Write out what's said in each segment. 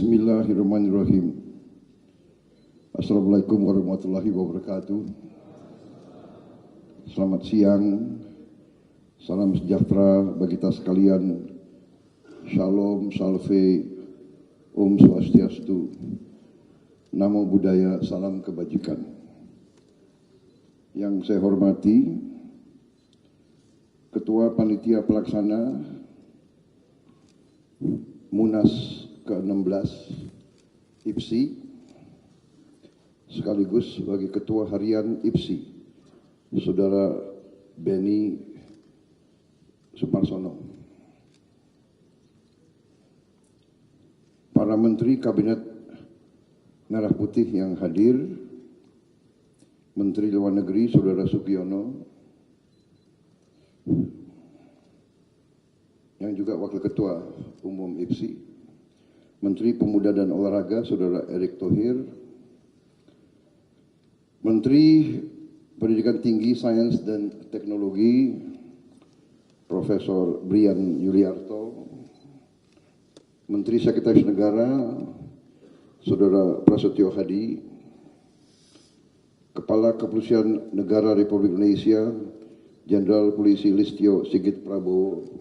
Bismillahirrahmanirrahim. Assalamualaikum warahmatullahi wabarakatuh. Selamat siang, salam sejahtera bagi kita sekalian. Shalom, salve, Om Swastiastu, Namo Buddhaya, salam kebajikan. Yang saya hormati Ketua Panitia Pelaksana Munas ke-16 IPSI, sekaligus sebagai Ketua Harian IPSI, Saudara Beni Sumarsono. Para Menteri Kabinet Merah Putih yang hadir, Menteri Luar Negeri Saudara Sugiono, yang juga Wakil Ketua Umum IPSI, Menteri Pemuda dan Olahraga Saudara Erick Thohir, Menteri Pendidikan Tinggi, Sains dan Teknologi Profesor Brian Yuliarto, Menteri Sekretaris Negara Saudara Prasetyo Hadi, Kepala Kepolisian Negara Republik Indonesia Jenderal Polisi Listio Sigit Prabowo,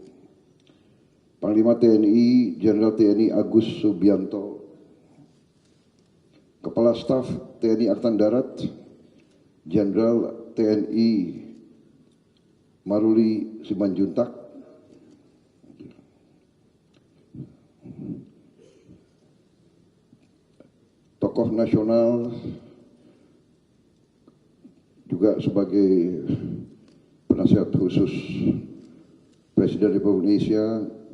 Panglima TNI Jenderal TNI Agus Subianto, Kepala Staf TNI Angkatan Darat Jenderal TNI Maruli Simanjuntak, tokoh nasional juga sebagai penasihat khusus Presiden Republik Indonesia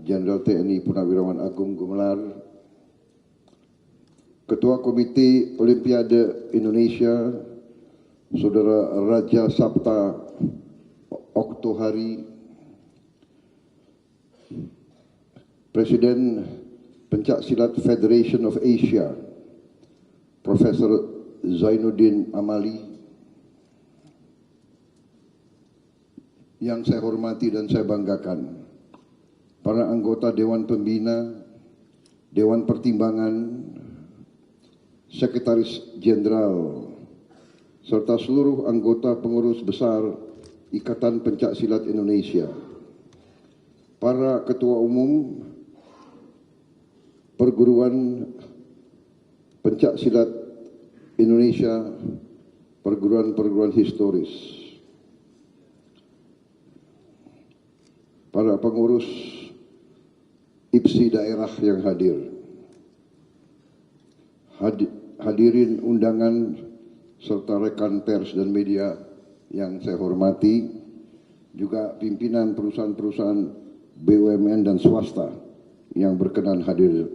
Jenderal TNI Purnawirawan Agung Gumelar, Ketua Komite Olimpiade Indonesia Saudara Raja Sabta Oktohari, Presiden Pencak Silat Federation of Asia Profesor Zainuddin Amali, yang saya hormati dan saya banggakan, para anggota Dewan Pembina, Dewan Pertimbangan, Sekretaris Jenderal, serta seluruh anggota pengurus besar Ikatan Pencak Silat Indonesia, para Ketua Umum Perguruan Pencak Silat Indonesia, perguruan-perguruan historis, para pengurus IPSI daerah yang hadir, hadirin undangan serta rekan pers dan media yang saya hormati, juga pimpinan perusahaan-perusahaan BUMN dan swasta yang berkenan hadir.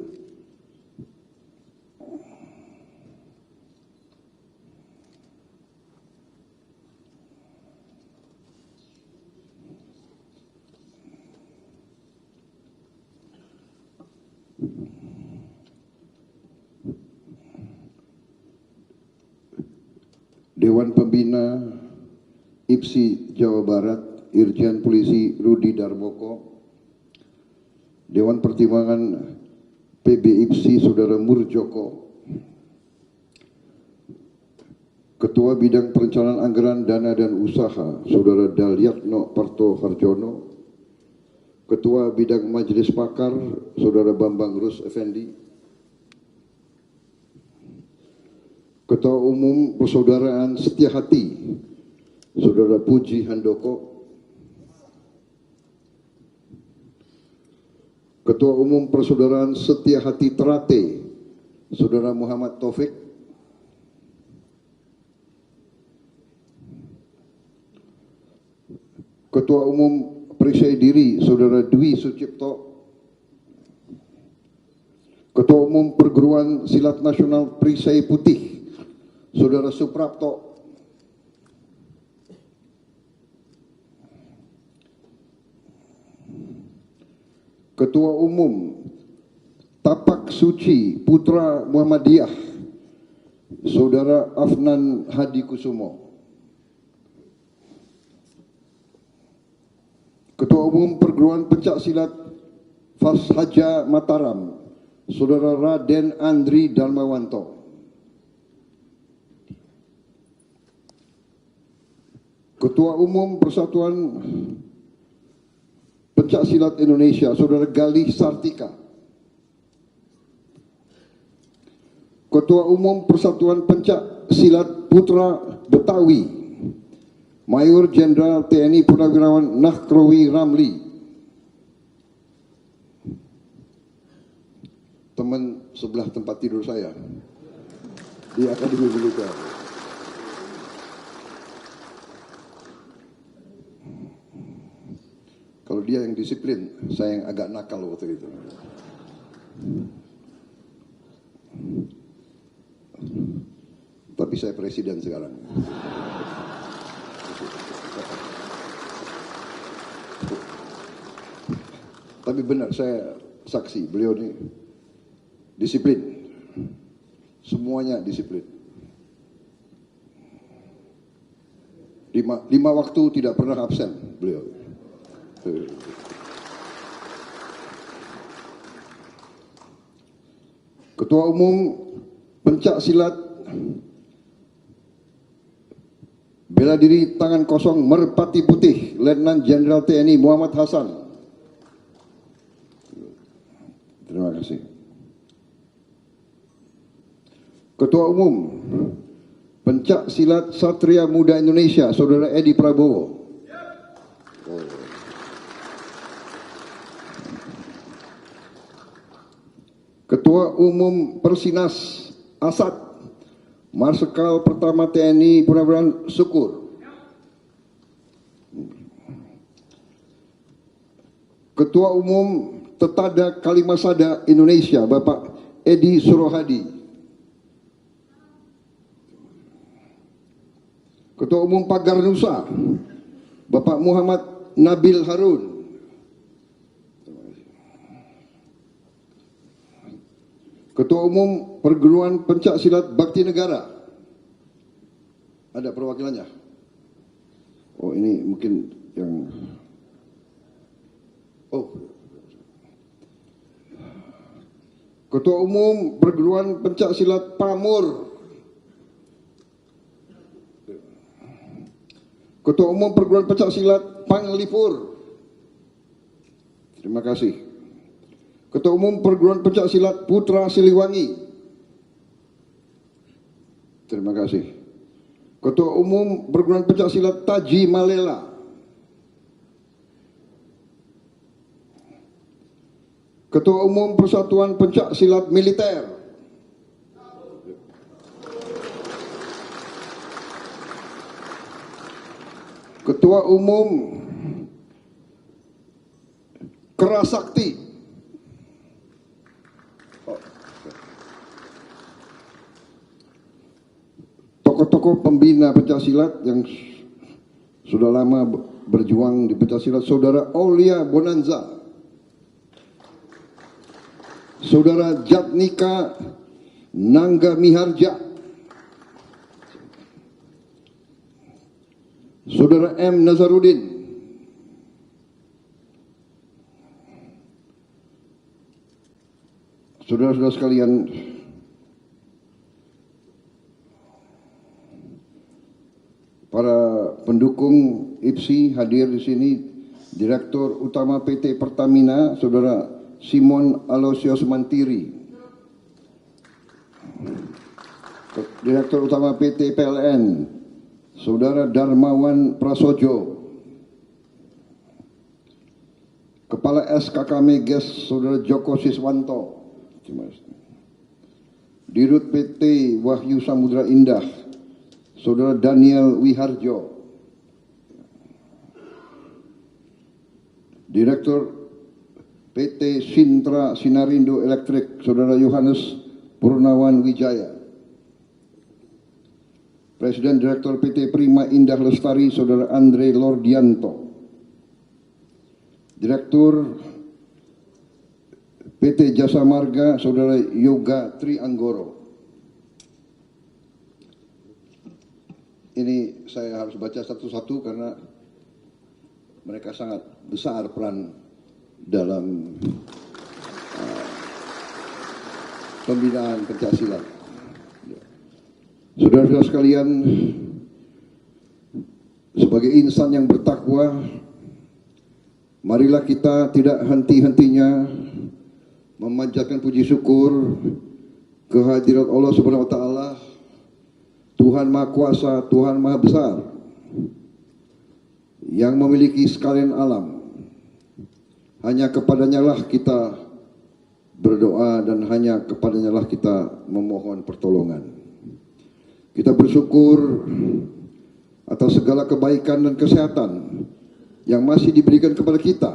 Dewan Pembina IPSI Jawa Barat Irjen Polisi Rudi Darmoko, Dewan Pertimbangan PB IPSI Saudara Murjoko, Ketua Bidang Perencanaan Anggaran Dana dan Usaha Saudara Dalyatno Parto Harjono, Ketua Bidang Majelis Pakar Saudara Bambang Rus Effendi, Ketua Umum Persaudaraan Setia Hati Saudara Puji Handoko, Ketua Umum Persaudaraan Setia Hati Terate Saudara Muhammad Taufik, Ketua Umum Perisai Diri Saudara Dwi Sucipto, Ketua Umum Perguruan Silat Nasional Perisai Putih Saudara Suprapto, Ketua Umum Tapak Suci Putra Muhammadiyah Saudara Afnan Hadi Kusumo, Ketua Umum Perguruan Pencak Silat Fashaja Mataram Saudara Raden Andri Darmawanto. Ketua Umum Persatuan Pencak Silat Indonesia, Saudara Galih Sartika. Ketua Umum Persatuan Pencak Silat Putra Betawi, Mayor Jenderal TNI Purnawirawan Nahrawi Ramli. Teman sebelah tempat tidur saya di Akademi Militer. Kalau dia yang disiplin, saya yang agak nakal waktu itu. Tapi saya presiden sekarang. Tapi benar, saya saksi, beliau ini disiplin. Semuanya disiplin. Lima waktu tidak pernah absen beliau. Ketua Umum Pencak Silat Bela Diri Tangan Kosong Merpati Putih, Letnan Jenderal TNI Muhammad Hasan. Terima kasih. Ketua Umum Pencak Silat Satria Muda Indonesia, Saudara Edi Prabowo. Ketua Umum Persinas Asad, Marsikal Pertama TNI Purnawirawan Syukur. Ketua Umum Tetada Kalimasada Indonesia, Bapak Edi Surohadi. Ketua Umum Pagar Nusa, Bapak Muhammad Nabil Harun. Ketua Umum Perguruan Pencak Silat Bakti Negara. Ada perwakilannya? Oh, ini mungkin yang... Oh. Ketua Umum Perguruan Pencak Silat Pamur. Ketua Umum Perguruan Pencak Silat Panglipur. Terima kasih. Ketua Umum Perguruan Pencak Silat Putra Siliwangi. Terima kasih. Ketua Umum Perguruan Pencak Silat Taji Malela. Ketua Umum Persatuan Pencak Silat Militer. Ketua Umum Kerasakti. Tokoh-tokoh pembina pencak silat yang sudah lama berjuang di pencak silat, Saudara Aulia Bonanza, Saudara Jatnika Nangga Miharja, Saudara M. Nazarudin, saudara-saudara sekalian, para pendukung IPSI hadir di sini, Direktur Utama PT Pertamina, Saudara Simon Aloysius Mantiri, Direktur Utama PT PLN, Saudara Darmawan Prasojo, Kepala SKK Meges, Saudara Joko Siswanto, Dirut PT Wahyu Samudra Indah, Saudara Daniel Wiharjo, Direktur PT Sintra Sinarindo Elektrik, Saudara Yohanes Purnawan Wijaya, Presiden Direktur PT Prima Indah Lestari, Saudara Andre Lordianto, Direktur PT Jasa Marga, Saudara Yoga Trianggoro. Ini saya harus baca satu-satu karena mereka sangat besar peran dalam pembinaan pencaksilat. Saudara-saudara sekalian, sebagai insan yang bertakwa, marilah kita tidak henti-hentinya memanjatkan puji syukur kehadirat Allah Subhanahu wa taala, Tuhan Maha Kuasa, Tuhan Maha Besar, yang memiliki sekalian alam. Hanya kepadanya lah kita berdoa dan hanya kepadanya lah kita memohon pertolongan. Kita bersyukur atas segala kebaikan dan kesehatan yang masih diberikan kepada kita,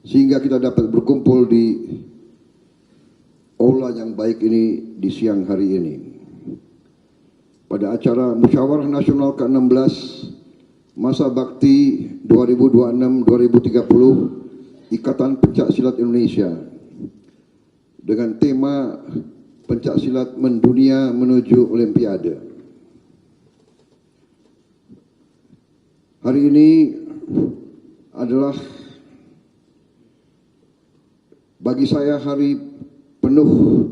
sehingga kita dapat berkumpul di aula yang baik ini di siang hari ini. Pada acara Musyawarah Nasional ke-16 Masa Bakti 2026-2030 Ikatan Pencaksilat Indonesia dengan tema Pencaksilat Mendunia Menuju Olimpiade. Hari ini adalah bagi saya hari penuh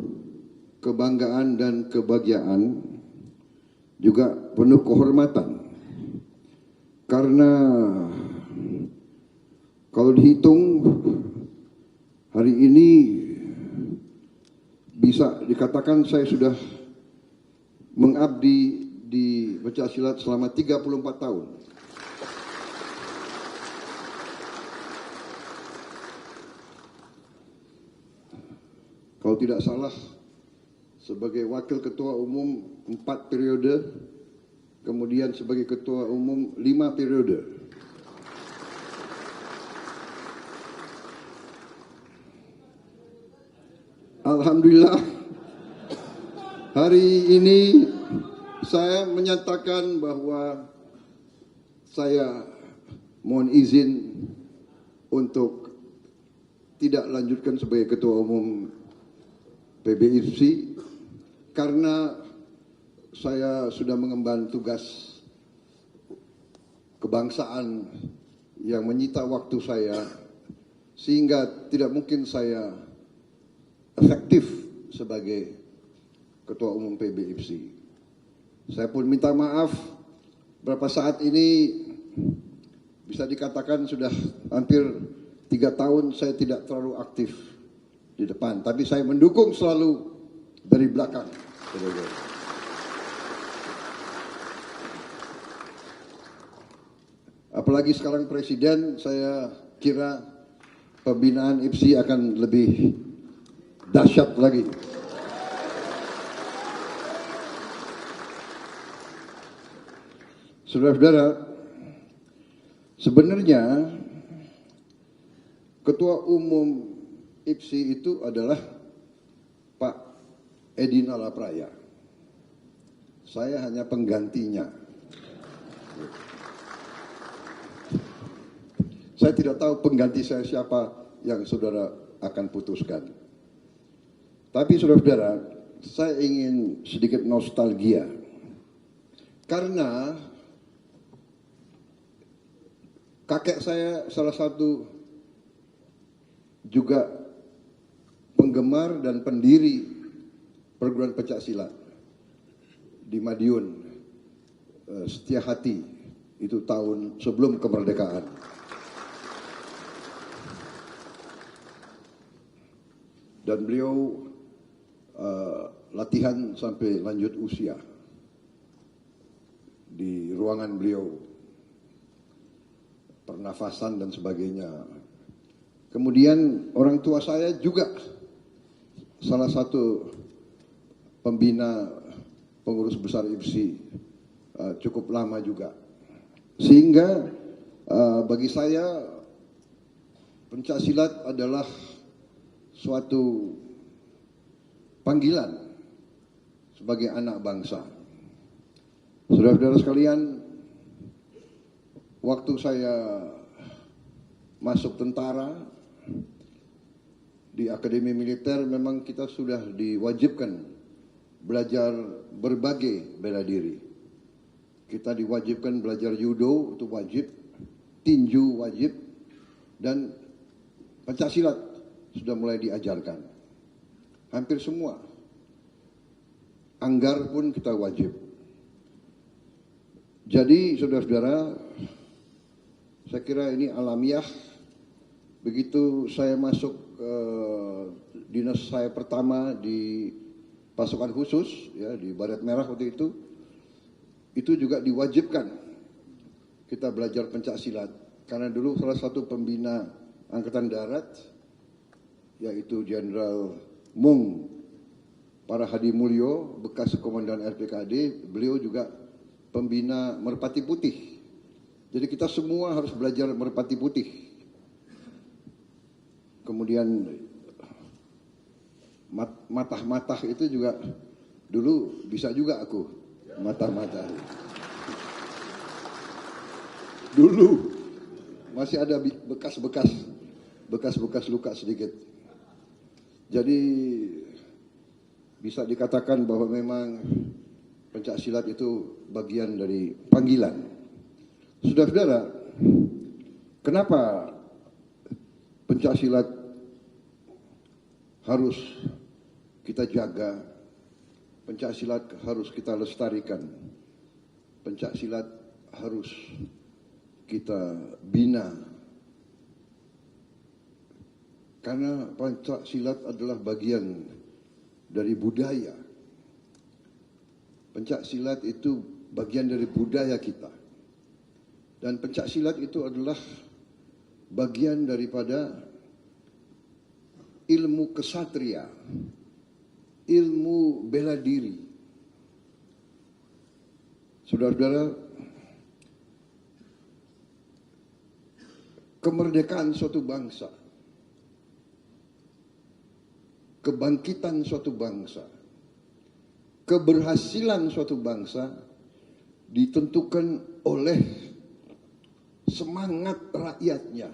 kebanggaan dan kebahagiaan, juga penuh kehormatan. Karena kalau dihitung hari ini bisa dikatakan saya sudah mengabdi di pencaksilat selama 34 tahun. Kalau tidak salah, sebagai wakil ketua umum 4 periode, kemudian sebagai ketua umum 5 periode. Alhamdulillah, hari ini saya menyatakan bahwa saya mohon izin untuk tidak lanjutkan sebagai ketua umum PBIFC karena saya sudah mengemban tugas kebangsaan yang menyita waktu saya, sehingga tidak mungkin saya efektif sebagai ketua umum PBIFC. Saya pun minta maaf, beberapa saat ini bisa dikatakan sudah hampir 3 tahun saya tidak terlalu aktif di depan, tapi saya mendukung selalu dari belakang. Apalagi sekarang presiden, saya kira pembinaan IPSI akan lebih dahsyat lagi. Saudara-saudara, sebenarnya ketua umum IPSI itu adalah Pak Edi Nalapraya. Saya hanya penggantinya. Saya tidak tahu pengganti saya siapa yang saudara akan putuskan. Tapi saudara-saudara, saya ingin sedikit nostalgia. Karena kakek saya salah satu juga penggemar dan pendiri perguruan pencaksilat di Madiun, Setiahati, itu tahun sebelum kemerdekaan. Dan beliau latihan sampai lanjut usia di ruangan beliau, pernafasan dan sebagainya. Kemudian orang tua saya juga salah satu pembina pengurus besar IPSI cukup lama juga. Sehingga bagi saya pencaksilat adalah suatu panggilan sebagai anak bangsa. Saudara-saudara sekalian, waktu saya masuk tentara di Akademi Militer, memang kita sudah diwajibkan belajar berbagai bela diri. Kita diwajibkan belajar judo, itu wajib, tinju wajib, dan pencaksilat sudah mulai diajarkan. hampir semua. Anggar pun kita wajib. Jadi saudara-saudara, saya kira ini alamiah. Begitu saya masuk dinas saya pertama di pasukan khusus, ya, di Baret Merah waktu itu juga diwajibkan kita belajar pencak silat. Karena dulu salah satu pembina Angkatan Darat, yaitu Jenderal Mung Parahadi Mulyo, bekas Komandan RPKD, beliau juga pembina Merpati Putih. Jadi kita semua harus belajar Merpati Putih. Kemudian matah-matah itu juga dulu bisa juga aku matah-matah. Dulu masih ada bekas-bekas luka sedikit. Jadi bisa dikatakan bahwa memang pencak silat itu bagian dari panggilan. Saudara-saudara, kenapa pencak silat harus kita jaga, pencak silat harus kita lestarikan, pencak silat harus kita bina? Karena pencak silat adalah bagian dari budaya. Pencak silat itu bagian dari budaya kita. Dan pencak silat itu adalah bagian daripada ilmu kesatria, ilmu bela diri. Saudara-saudara, kemerdekaan suatu bangsa, kebangkitan suatu bangsa, keberhasilan suatu bangsa ditentukan oleh semangat rakyatnya.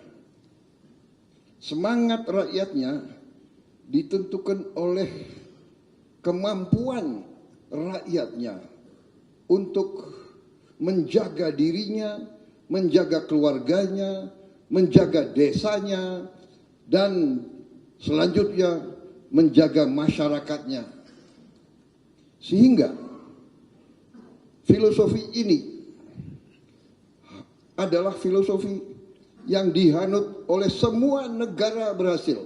Semangat rakyatnya ditentukan oleh kemampuan rakyatnya untuk menjaga dirinya, menjaga keluarganya, menjaga desanya, dan selanjutnya menjaga masyarakatnya. Sehingga filosofi ini adalah filosofi yang dihanut oleh semua negara berhasil,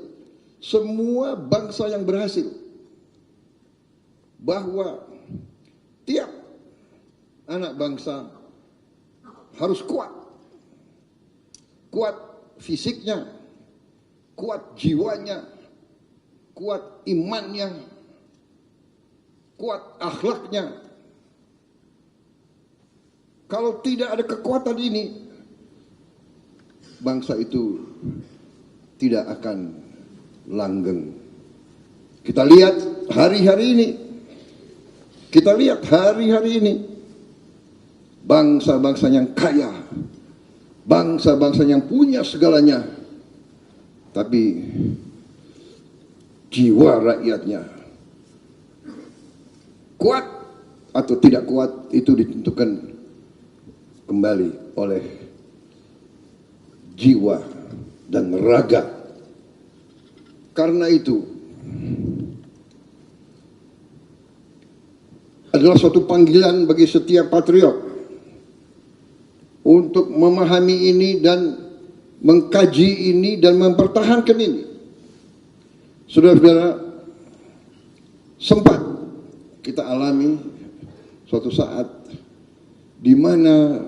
semua bangsa yang berhasil, bahwa tiap anak bangsa harus kuat, kuat fisiknya, kuat jiwanya, kuat imannya, kuat akhlaknya. Kalau tidak ada kekuatan ini, bangsa itu tidak akan langgeng. Kita lihat hari-hari ini, bangsa-bangsa yang kaya, bangsa-bangsa yang punya segalanya, tapi jiwa rakyatnya kuat atau tidak kuat itu ditentukan kembali oleh jiwa dan raga. Karena itu adalah suatu panggilan bagi setiap patriot untuk memahami ini dan mengkaji ini dan mempertahankan ini. Saudara-saudara, sempat kita alami suatu saat di mana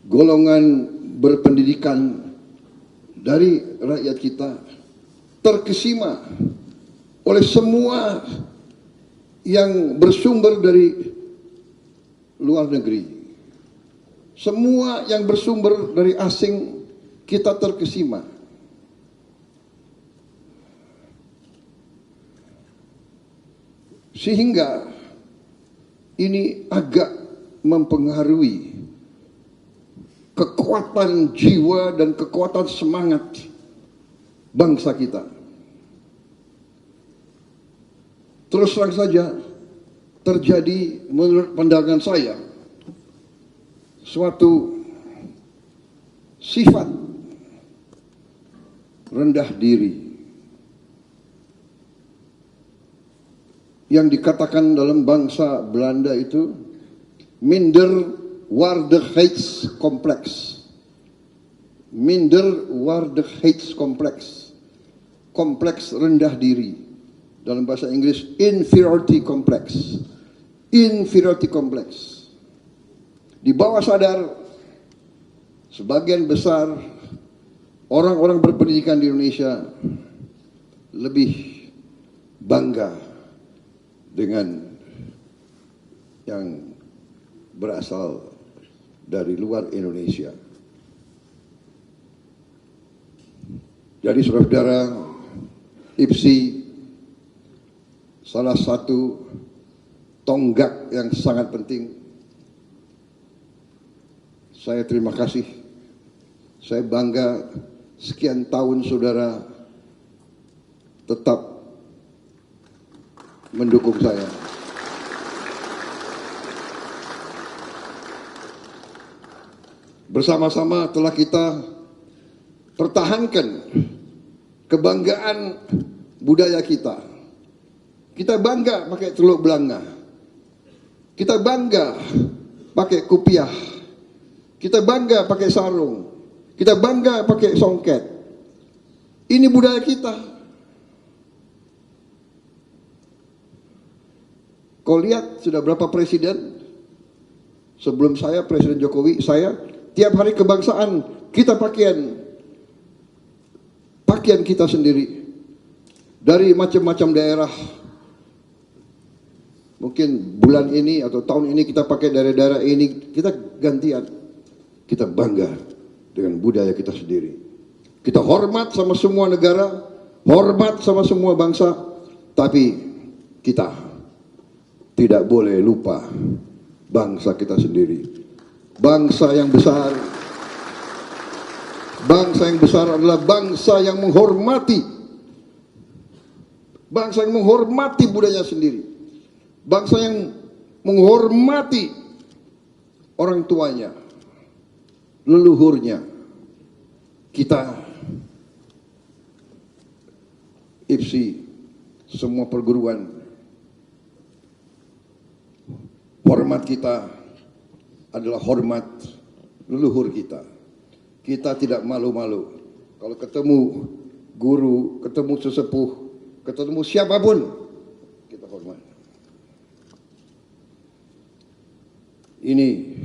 golongan berpendidikan dari rakyat kita terkesima oleh semua yang bersumber dari luar negeri. Semua yang bersumber dari asing kita terkesima. Sehingga ini agak mempengaruhi kekuatan jiwa dan kekuatan semangat bangsa kita. Terus terang saja terjadi menurut pandangan saya suatu sifat rendah diri, yang dikatakan dalam bangsa Belanda itu Minderwaardigheidscomplex. Minderwaardigheidscomplex. Kompleks rendah diri. Dalam bahasa Inggris inferiority complex. Inferiority complex. Di bawah sadar sebagian besar orang-orang berpendidikan di Indonesia lebih bangga dengan yang berasal dari luar Indonesia. Jadi saudara-saudara, IPSI salah satu tonggak yang sangat penting. Saya terima kasih. Saya bangga sekian tahun saudara tetap mendukung saya. Bersama-sama telah kita pertahankan kebanggaan budaya kita. Kita bangga pakai teluk belanga. Kita bangga pakai kupiah. Kita bangga pakai sarung. Kita bangga pakai songket. Ini budaya kita. Kau lihat sudah berapa presiden? Sebelum saya, Presiden Jokowi, saya tiap hari kebangsaan kita pakaian kita sendiri. Dari macam-macam daerah. Mungkin bulan ini atau tahun ini kita pakai daerah-daerah ini, kita gantian. Kita bangga dengan budaya kita sendiri. Kita hormat sama semua negara, hormat sama semua bangsa, tapi kita tidak boleh lupa bangsa kita sendiri. Bangsa yang besar adalah bangsa yang menghormati. Bangsa yang menghormati budaya sendiri. Bangsa yang menghormati orang tuanya, leluhurnya. Kita IPSI, semua perguruan, hormat kita adalah hormat leluhur kita. Kita tidak malu-malu. Kalau ketemu guru, ketemu sesepuh, ketemu siapapun, kita hormat. Ini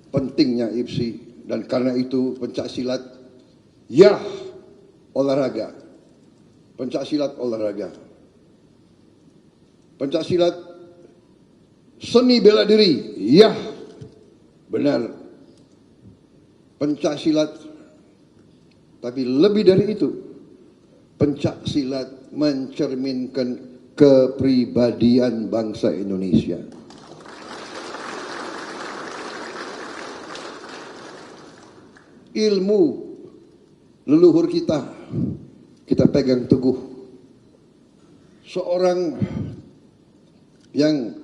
pentingnya IPSI. Dan karena itu pencak silat, ya olahraga. Pencak silat olahraga. Pencak silat seni bela diri, ya benar. Pencak silat, tapi lebih dari itu, pencak silat mencerminkan kepribadian bangsa Indonesia. Ilmu leluhur kita pegang teguh. Seorang yang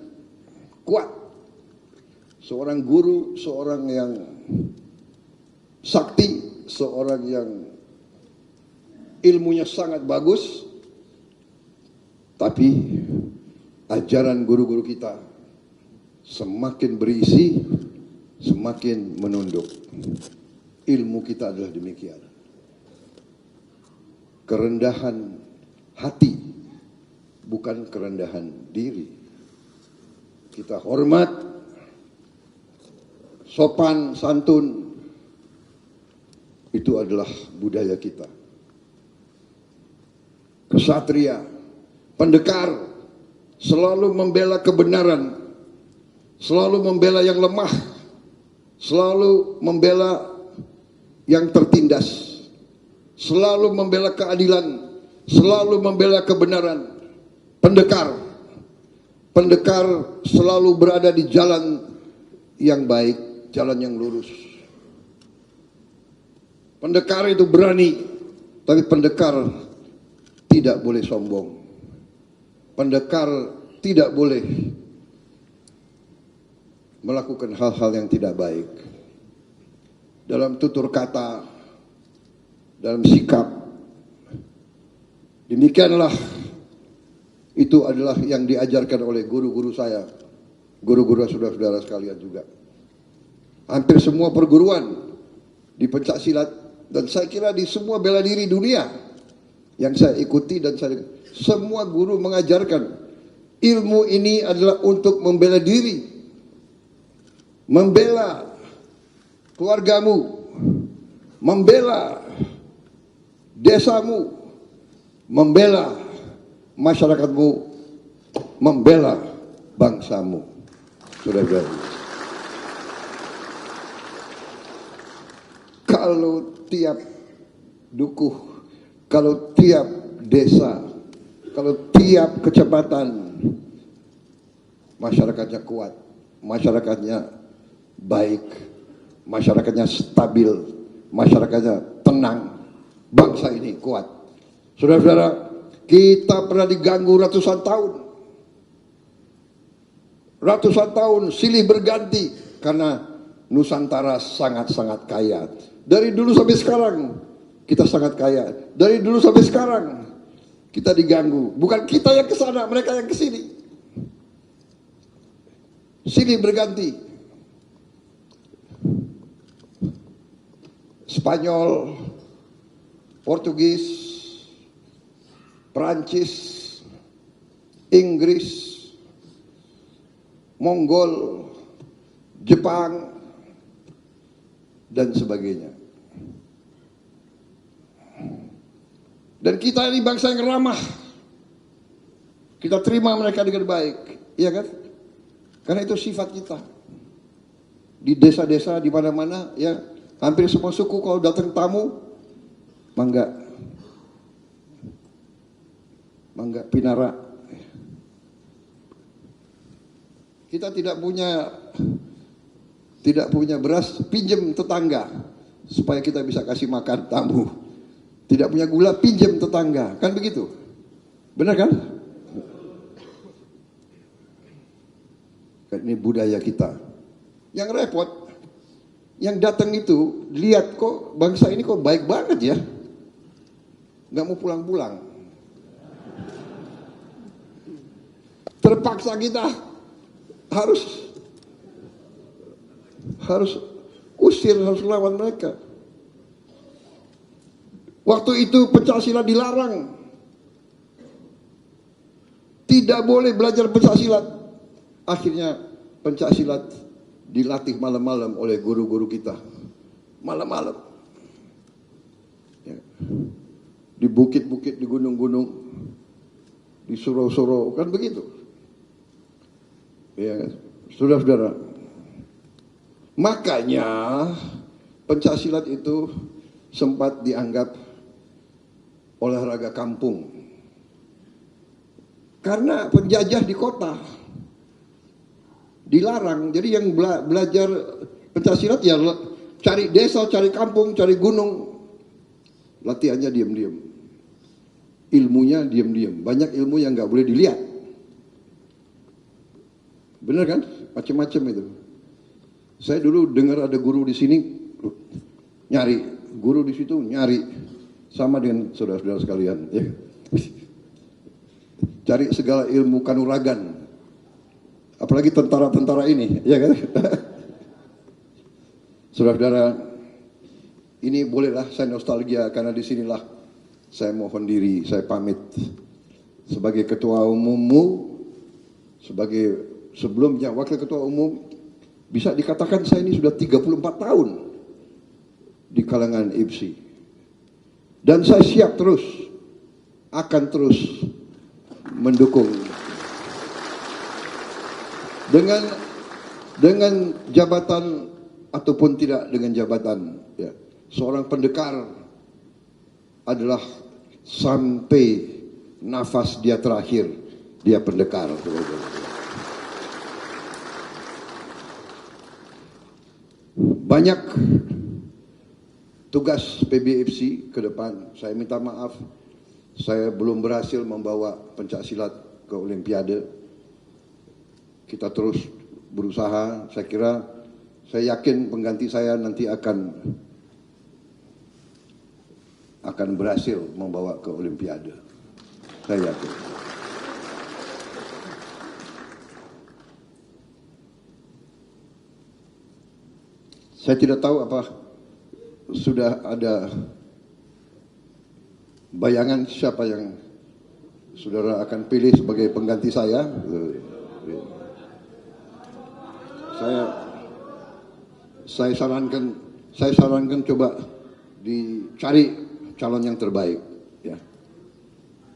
kuat, seorang guru, seorang yang sakti, seorang yang ilmunya sangat bagus, tapi ajaran guru-guru kita semakin berisi, semakin menunduk. Ilmu kita adalah demikian. Kerendahan hati, bukan kerendahan diri. Kita hormat, sopan, santun, itu adalah budaya kita. Kesatria, pendekar, selalu membela kebenaran, selalu membela yang lemah, selalu membela yang tertindas, selalu membela keadilan, selalu membela kebenaran. Pendekar selalu berada di jalan yang baik, jalan yang lurus. Pendekar itu berani, tapi pendekar tidak boleh sombong. Pendekar tidak boleh melakukan hal-hal yang tidak baik. Dalam tutur kata, dalam sikap. Demikianlah Itu adalah yang diajarkan oleh guru-guru saya, guru-guru saudara-saudara sekalian juga. Hampir semua perguruan di pencak silat, dan saya kira di semua bela diri dunia yang saya ikuti, dan semua guru mengajarkan ilmu ini adalah untuk membela diri, membela keluargamu, membela desamu, membela masyarakatmu, membela bangsamu. Saudara-saudara, kalau tiap dukuh, kalau tiap desa, kalau tiap kecamatan masyarakatnya kuat, masyarakatnya baik, masyarakatnya stabil, masyarakatnya tenang, bangsa ini kuat. Saudara-saudara, kita pernah diganggu ratusan tahun. Ratusan tahun silih berganti karena Nusantara sangat-sangat kaya. Dari dulu sampai sekarang kita sangat kaya. Dari dulu sampai sekarang kita diganggu. Bukan kita yang ke sana, mereka yang ke sini. Silih berganti. Spanyol, Portugis, Perancis, Inggris, Mongol, Jepang, dan sebagainya. Dan kita ini bangsa yang ramah. Kita terima mereka dengan baik, iya kan? Karena itu sifat kita. Di desa-desa, di mana-mana, ya, hampir semua suku kalau datang tamu, mangga, pinara. Kita tidak punya beras, pinjam tetangga supaya kita bisa kasih makan tamu. Tidak punya gula, pinjam tetangga, kan begitu? Benar kan? Ini budaya kita. Yang repot, yang datang itu lihat kok bangsa ini kok baik banget ya, nggak mau pulang-pulang. Terpaksa kita harus usir, harus lawan mereka. Waktu itu pencaksilat dilarang. Tidak boleh belajar pencaksilat. Akhirnya pencaksilat dilatih malam-malam oleh guru-guru kita. Malam-malam. Ya. Di bukit-bukit, di gunung-gunung, di surau-surau, kan begitu. Ya, saudara-saudara. Makanya pencaksilat itu sempat dianggap olahraga kampung. Karena penjajah di kota dilarang. Jadi yang belajar pencaksilat ya cari desa, cari kampung, cari gunung. Latihannya diam-diam. Ilmunya diam-diam. Banyak ilmu yang nggak boleh dilihat. Benar kan? Macam-macam itu. Saya dulu dengar ada guru di sini nyari, guru di situ nyari, sama dengan saudara-saudara sekalian. Ya. Cari segala ilmu kanuragan, apalagi tentara-tentara ini, ya kan? Saudara-saudara, ini bolehlah saya nostalgia karena disinilah saya mohon diri, saya pamit sebagai ketua umummu, sebagai sebelumnya wakil ketua umum. Bisa dikatakan saya ini sudah 34 tahun di kalangan IPSI. Dan saya siap terus, akan terus mendukung. Dengan jabatan ataupun tidak dengan jabatan. Ya. Seorang pendekar adalah sampai nafas dia terakhir, dia pendekar. Banyak tugas PBFC ke depan. Saya minta maaf, saya belum berhasil membawa pencaksilat ke Olimpiade. Kita terus berusaha. Saya yakin pengganti saya nanti akan berhasil membawa ke Olimpiade. Saya yakin. Saya tidak tahu apa sudah ada bayangan siapa yang saudara akan pilih sebagai pengganti saya. Saya sarankan coba dicari calon yang terbaik. Ya.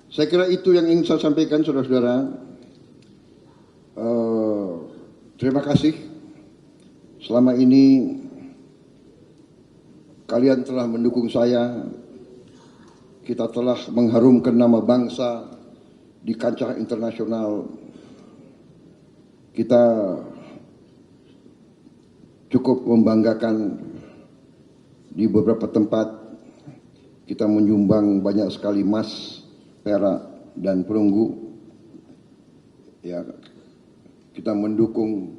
Saya kira itu yang ingin saya sampaikan, saudara-saudara. Terima kasih. Selama ini kalian telah mendukung saya. Kita telah mengharumkan nama bangsa di kancah internasional. Kita cukup membanggakan di beberapa tempat. Kita menyumbang banyak sekali emas, perak, dan perunggu. Ya, kita mendukung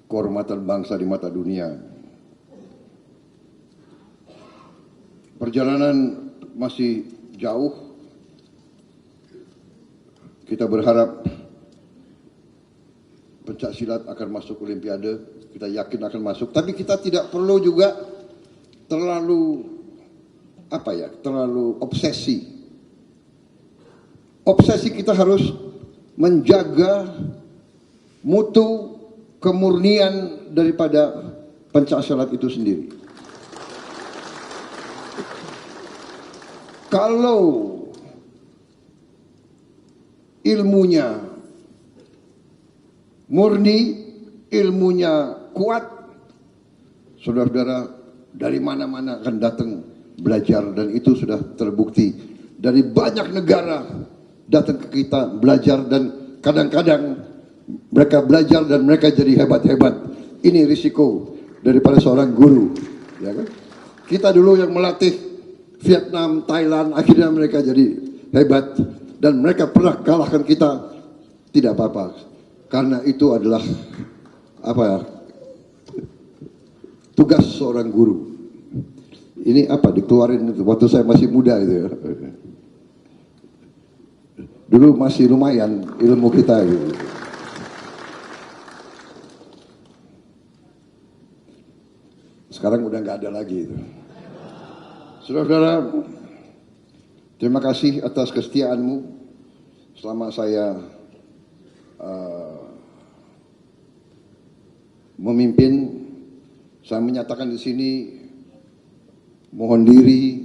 kehormatan bangsa di mata dunia. Perjalanan masih jauh. Kita berharap pencak silat akan masuk Olimpiade. Kita yakin akan masuk. Tapi kita tidak perlu juga terlalu obsesi. Obsesi kita harus menjaga mutu kemurnian daripada pencak silat itu sendiri. Kalau ilmunya murni, ilmunya kuat, saudara-saudara dari mana-mana akan datang belajar, dan itu sudah terbukti. Dari banyak negara datang ke kita belajar, dan kadang-kadang mereka belajar dan mereka jadi hebat-hebat. Ini risiko daripada seorang guru, ya kan? Kita dulu yang melatih Vietnam, Thailand, akhirnya mereka jadi hebat, dan mereka pernah kalahkan kita. Tidak apa-apa, karena itu adalah tugas seorang guru. Ini dikeluarin waktu saya masih muda itu ya. Dulu masih lumayan ilmu kita gitu. Sekarang udah nggak ada lagi itu. Saudara-saudara, terima kasih atas kesetiaanmu selama saya memimpin. Saya menyatakan di sini, mohon diri,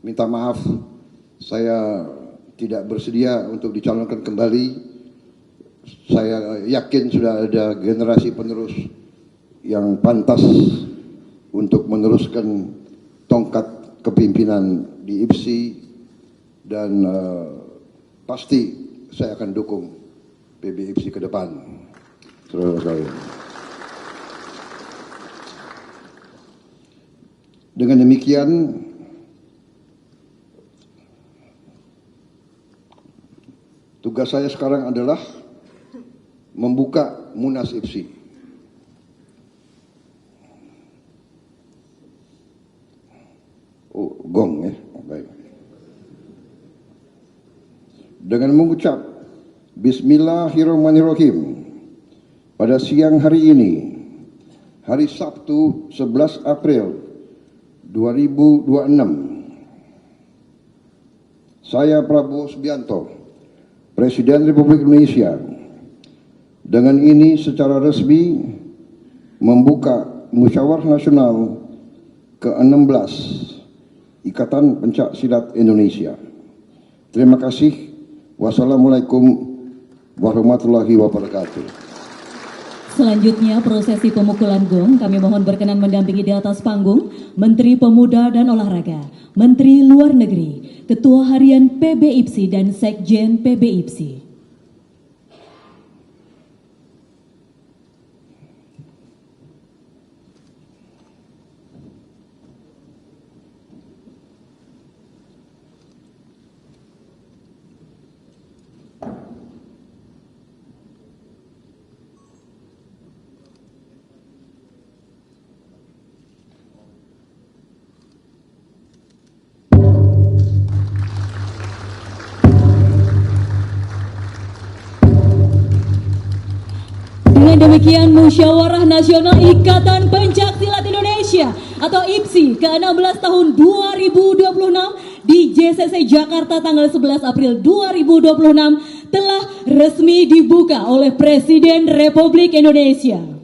minta maaf, saya tidak bersedia untuk dicalonkan kembali. Saya yakin sudah ada generasi penerus yang pantas untuk meneruskan tongkat kepimpinan di IPSI, dan pasti saya akan dukung PB IPSI ke depan. Saudara-saudara, dengan demikian tugas saya sekarang adalah membuka Munas IPSI. Gong ya, baik. Dengan mengucap Bismillahirrahmanirrahim, pada siang hari ini, hari Sabtu 11 April 2026, saya Prabowo Subianto, Presiden Republik Indonesia, dengan ini secara resmi membuka Musyawarah Nasional ke-16 Ikatan Pencak Silat Indonesia. Terima kasih. Wassalamualaikum warahmatullahi wabarakatuh. Selanjutnya prosesi pemukulan gong kami mohon berkenan mendampingi di atas panggung Menteri Pemuda dan Olahraga, Menteri Luar Negeri, Ketua Harian PB IPSI dan Sekjen PB IPSI. Dengan demikian Musyawarah Nasional Ikatan Pencak Silat Indonesia atau IPSI ke-16 tahun 2026 di JCC Jakarta tanggal 11 April 2026 telah resmi dibuka oleh Presiden Republik Indonesia.